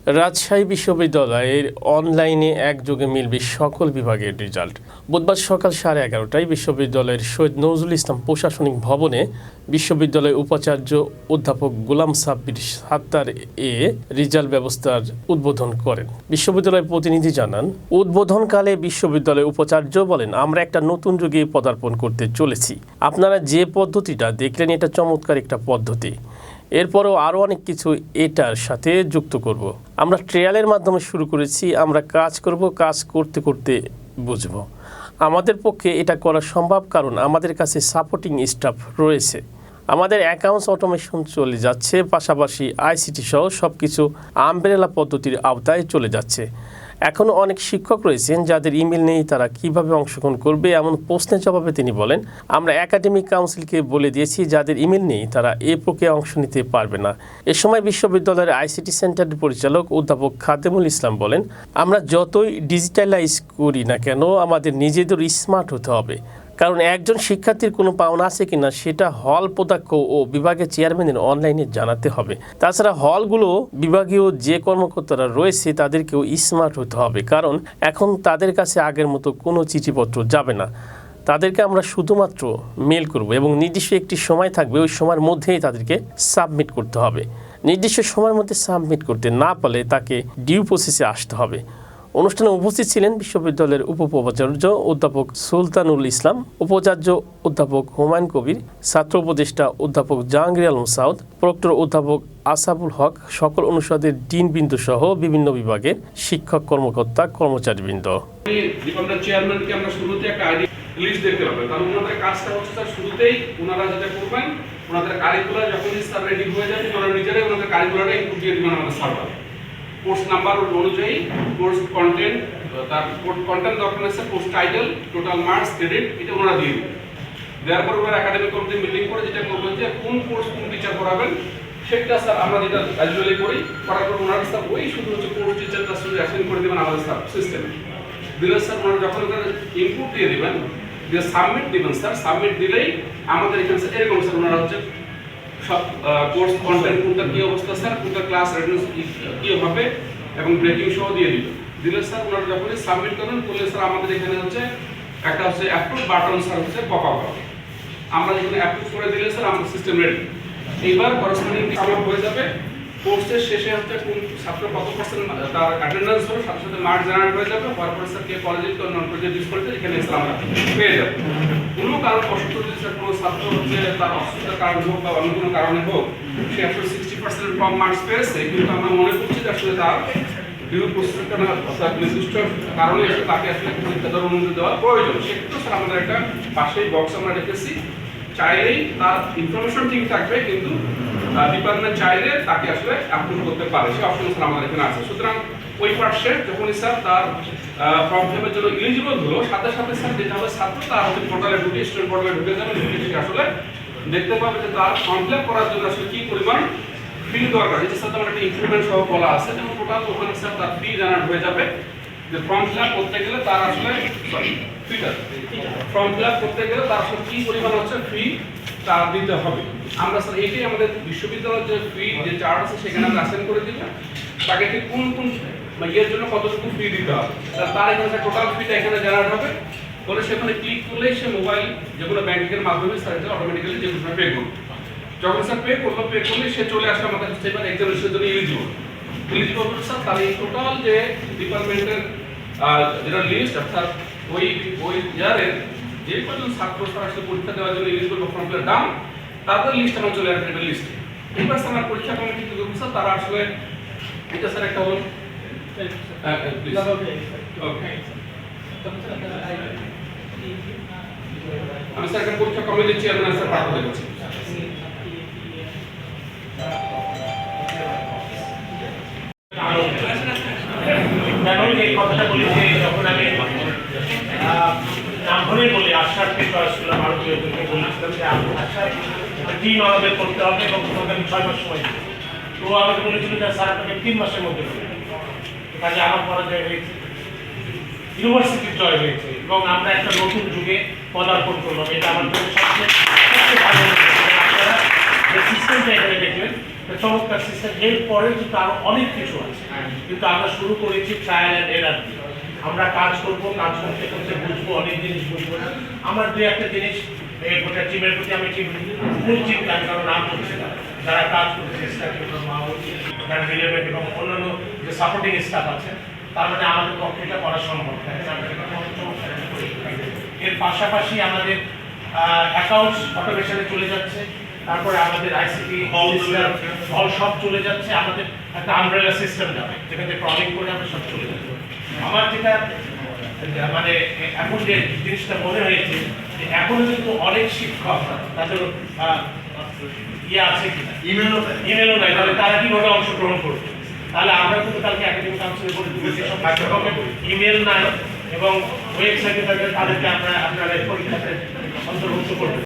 রাজশাহী বিশ্ববিদ্যালয়ের অনলাইনে একযোগে মিলবে সকল বিভাগের রেজাল্ট। বুধবার সকাল 11:30টায় বিশ্ববিদ্যালয়ের শহীদ নজরুল ইসলাম প্রশাসনিক ভবনে বিশ্ববিদ্যালয়ের উপাচার্য অধ্যাপক গোলাম সাব্বির সাত্তার রেজাল্ট ব্যবস্থার উদ্বোধন করেন। বিশ্ববিদ্যালয়ের প্রতিনিধি জানান, উদ্বোধনকালে বিশ্ববিদ্যালয়ের উপাচার্য বলেন, আমরা একটা নতুন যুগে পদার্পণ করতে চলেছি। আপনারা যে পদ্ধতিটা দেখলেন এটা চমৎকার একটা পদ্ধতি। এরপরও আরও অনেক কিছু এটার সাথে যুক্ত করব। আমরা ট্রায়ালের মাধ্যমে শুরু করেছি, আমরা কাজ করব, কাজ করতে করতে বুঝব। আমাদের পক্ষে এটা করা সম্ভব কারণ আমাদের কাছে সাপোর্টিং স্টাফ রয়েছে। আমাদের অ্যাকাউন্টস অটোমেশন চলে যাচ্ছে, পাশাপাশি আইসিটি সহ সব কিছু আমব্রেলা পদ্ধতির আওতায় চলে যাচ্ছে। এখনও অনেক শিক্ষক রয়েছেন যাদের ইমেল নেই, তারা কিভাবে অংশগ্রহণ করবে এমন প্রশ্নের জবাবে তিনি বলেন, আমরা একাডেমিক কাউন্সিলকে বলে দিয়েছি যাদের ইমেল নেই তারা এই প্রক্রিয়ায় অংশ নিতে পারবে না। এ সময় বিশ্ববিদ্যালয়ের আইসিটি সেন্টারের পরিচালক অধ্যাপক খাদেমুল ইসলাম বলেন, আমরা যতই ডিজিটালাইজ করি না কেন আমাদের নিজেদের স্মার্ট হতে হবে। কারণ একজন শিক্ষার্থীর কোনো পাওনা আছে কিনা সেটা হল পদাক্ষ ও বিভাগের চেয়ারম্যানের অনলাইনে জানাতে হবে। তাছাড়া হলগুলো বিভাগীয় যে কর্মকর্তারা রয়েছে তাদেরকেও স্মার্ট হতে হবে, কারণ এখন তাদের কাছে আগের মতো কোনো চিঠিপত্র যাবে না। তাদেরকে আমরা শুধুমাত্র মেল করব এবং নির্দিষ্ট একটি সময় থাকবে, ওই সময়ের মধ্যেই তাদেরকে সাবমিট করতে হবে। নির্দিষ্ট সময়ের মধ্যে সাবমিট করতে না পারলে তাকে ডিউ প্রসেসে আসতে হবে। অনুষ্ঠানে উপস্থিত ছিলেন বিশ্ববিদ্যালয়ের উপাচার্য অধ্যাপক সুলতানুল ইসলাম, উপাচার্য অধ্যাপক হুমায়ুন কবির, ছাত্র উপদেষ্টা অধ্যাপক জাহাঙ্গীর আলম সাউদ, প্রক্টর অধ্যাপক আসাবুল হক, সকল অনুষদের ডিনবৃন্দ সহ বিভিন্ন বিভাগের শিক্ষক, কর্মকর্তা, কর্মচারীবৃন্দ। চেয়ারম্যানকে আমরা শুরুতে একটা আইডি লিস্ট দেখতে হবে, কারণ ওনাদের কাজটা হচ্ছে তার শুরুতেই ওনারা যেটা করবেন, ওনাদের কারিকুলার যখনই স্যার রেডি হয়ে যাবে ওনারা নিজেরাই ওনাদের কারিকুলারে ইনপুট দিয়ে দিবেন আমাদের সার্ভার। কোর্স নাম্বার অনুযায়ী কোর্স কন্টেন্ট, তার কন্টেন্ট দরকার আছে, course title, total marks, credit, এটা ওনারা দিয়ে দেবেন। দেওয়ার পর ওনারা একাডেমিক কমিটি মিটিং করে যেটা করবেন যে কোন কোর্স কোন টিচার করাবেন সেটা স্যার আমরা যেটা ক্যাজুয়ালি করি, করার পর ওনারা স্যার ওই শুধু হচ্ছে কোর্স টিচারটা শুধু অ্যাসাইন করে দেবেন আমাদের স্যার সিস্টেমে। দিলে স্যার ওনারা যখন ওখানে ইনপুট দিয়ে দেবেন, দিয়ে সাবমিট দিবেন স্যার, সাবমিট দিলেই আমাদের এখানে এরকম স্যার ওনারা হচ্ছে সব কোর্স কন্টেন্ট কোনটা কি অবস্থা স্যার, কোনটা ক্লাস অ্যাটেন্ডেন্স কি হবে এবং ব্রেকিং সহ দিয়ে দিলে স্যার ওনারা যখনই সাবমিট করবেন করলে স্যার আমাদের এখানে হচ্ছে একটা হচ্ছে অ্যাপ্রুভ বাটন স্যার হচ্ছে পপ আপ হবে। আমরা যখন অ্যাপ্রুভ করে দিলে স্যার আমাদের সিস্টেম রেডি। এইবার করেসপন্ডিং আমার হয়ে যাবে কোর্সের শেষে হচ্ছে কোন ছাত্র কত পার্সেন্ট তার অ্যাটেন্ডেন্স হলো, সাথে সাথে মার্ক জেনারেট হয়ে যাবে। তারপরে স্যার কে কলেজে তো নন কলেজে ডিস করেছে এখানে স্যার আমরা পেয়ে যাবো। কোনো কারণ অসুস্থ যদি স্যার কোনো ছাত্র হচ্ছে তার অসুস্থতার কারণ হোক বা অন্য কোনো কারণে হোক সে আসলে 60% কম মার্কস পেয়েছে, কিন্তু আমরা মনে করছি যে আসলে তার ডিউ প্রসেসটা না অর্থাৎ নির্দিষ্ট কারণে তাকে আসলে পরীক্ষা দেওয়ার অনুমতি দেওয়া প্রয়োজন। সেক্ষেত্রে স্যার আমাদের একটা পাশেই বক্স আমরা রেখেছি, চাইলেই তার ইনফরমেশন ঠিক থাকবে কিন্তু ডিপার্টমেন্ট চাইলে তাকে আসলে অ্যাপ্রুভ করতে পারে, সে অপশন স্যার আমাদের এখানে আছে। সুতরাং ওই পার্শ্বে যখনই স্যার তার ফর্ম ফিল এর জন্য এলিজিবল হলো সাথে সাথে স্যার যেটা হবে ছাত্র তার হচ্ছে পোর্টালে ঢুকে স্টুডেন্ট পোর্টালে ঢুকে যাবে, ঢুকে সে আসলে দেখতে পাবে যে তার ফর্ম ফিল করার জন্য আসলে কি পরিমাণ ফি দরকার। এই যে স্যার তোমার একটা ইনক্রিমেন্ট সহ বলা আছে যেমন টোটাল ওখানে স্যার তার ফি জেনারেট হয়ে যাবে। যে ফর্ম ফিল আপ করতে গেলে তার আসলে ফর্ম ফিল আপ করতে গেলে তার আসলে কি পরিমাণ হচ্ছে ফি তা দিতে হবে। আমরা স্যার এইটাই আমাদের বিশ্ববিদ্যালয়ের যে ফি যে চার্জ আছে সেখানে আমরা অ্যাসাইন করে দিব, তাকে ঠিক কোন কোন ইয়ের জন্য কতটুকু ফি দিতে হবে তার এখানে টোটাল ফিটা এখানে জেনারেট হবে। বলে সেখানে ক্লিক করলেই সে মোবাইল যে কোনো ব্যাংকের মাধ্যমে স্যার এটা অটোমেটিক্যালি যে কোনো পে করবে। যখন স্যার পে করলে সে চলে আসে আমাদের কাছে এবার এক্সামিনেশনের জন্য এলিজিবল স্যার তার এই টোটাল যে ডিপার্টমেন্টের যেটা লিস্ট অর্থাৎ ওই ইয়ারের যে কজন ছাত্র সরাসরি পরীক্ষা দেওয়ার জন্য এলিজিবল বা ফর্ম ফিল ডান তাদের লিস্ট আমার চলে আসবে একটা লিস্টে। এবার স্যার আমার পরীক্ষা কমিটি কি করবে স্যার তারা আসলে এটা স্যার একটা হল আমি স্যার একটা পরীক্ষা কমিটির চেয়ারম্যান স্যার পাঠাতে যাচ্ছি। এই কথাটা বলি যে যখন আমি নাম ধরে বলি আশ্বাসকে চয়েস করলাম ভারতীয় বলেছিলাম যে আশ্বাস টিম আমাদের করতে হবে এবং আমি 6 মাস সময় দিই। তো আমাকে বলেছিল যে স্যার আপনাকে 3 মাসের মধ্যে করবে, কাজে আমার পরাজয় হয়েছে, ইউনিভার্সিটির জয় হয়েছে এবং আমরা একটা নতুন যুগে পদার্পণ করলাম। এটা আমার জন্য সবচেয়ে ভালো। আপনারা যে সিস্টেমটা এখানে দেখলেন একটা চমৎকার সিস্টেম। এরপরে কিন্তু আরো অনেক কিছু আছে, কিন্তু আমরা শুরু করেছি ট্রায়াল অ্যান্ড এরার দিয়ে। আমরা কাজ করবো, কাজ করতে করতে বুঝবো, অনেক জিনিস বুঝবো। আমার দু একটা জিনিস এই গোটা টিমের প্রতি আমি ঠিক মূল চিন্তা, আমি কারো নাম করছি না, যারা কাজ করছে এবং অন্যান্য যে সাপোর্টিং স্টাফ আছে, তার মানে আমাদের পক্ষে এটা করা সম্ভব। এর পাশাপাশি আমাদের অ্যাকাউন্টস অটোমেশনে চলে যাচ্ছে, তারপরে আমাদের আইসিটি হল সব চলে যাচ্ছে। আমাদের একটা আমব্রেলা সিস্টেম যাবে, যেখানে ক্রলিং করে আমরা সব চলে যাবো। আমার যেটা মানে এখন যে জিনিসটা মনে হয়েছে যে এখনো কিন্তু অনেক শিক্ষক তাদের ইয়ে আছে কিনা, ইমেলও নাই, তাহলে তারা কিভাবে অংশগ্রহণ করবে? তাহলে আমরা কিন্তু কালকে একাডেমিক কাউন্সিলে বলে দিব যেসব পাঠ্যক্রমে ইমেল নাই এবং ওয়েবসাইটে তাদেরকে আমরা আপনারা পরীক্ষাতে অন্তর্ভুক্ত করবো।